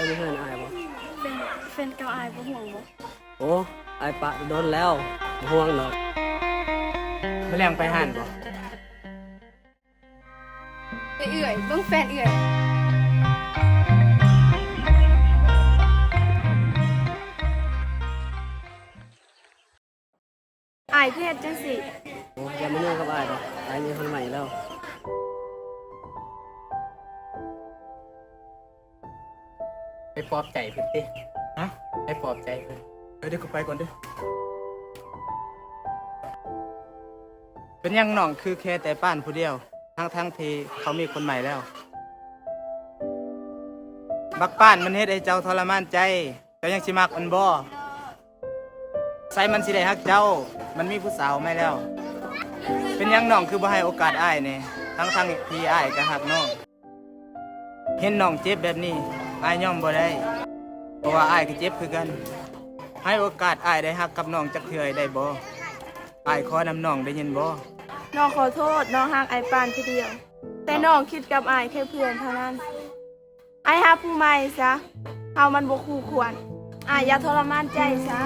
มีเพื่อนอายบ่เป็นเก่าอายบ่ห่วงบ่โอ้อายปะโดนแล้วห่วงเนาะไม่แรงไปหันบ่ เอื่อยเบิ่งแฟนเอื่อยอายคือเฮ็ดจังซี่โอ้อย่ามาเนื่องกับอายดอกอายมีคนใหม่แล้วไปปลอบใจเพิ่นติฮะไปปลอบใจเพิ่นเดี๋ยวกูไปก่อนเด้อเป็นยังน้องคือแค่แต่ป้านผู้เดียวทั้งที่เขามีคนใหม่แล้วบักป้านมันเฮ็ดให้เจ้าทรมานใจเจ้ายังสิมักมันบ่ใส่มันสิได้ฮักเจ้ามันมีผู้สาวไม่แล้ว เป็นยังน้องคือบ่ให้โอกาสอ้ายแน่ทั้งที่อ้ายก็ฮักน้องเห็นน้องเจ็บแบบนี้อ้ายยอมบ่ได้เพราะว่าอ้ายก็เจ็บคือกันให้โอกาสอ้ายได้ฮักกับน้องจักเทื่อได้บ่อ้ายขอนำน้องได้ยินบ่น้องขอโทษน้องฮักอายปานผู้เดียวแต่น้องคิดกับอายแค่เพื่อนเท่านั้นอายฮักผู้ใหม่ซะเฮามันบ่คู่ควรอายอย่าทรมานใจซะ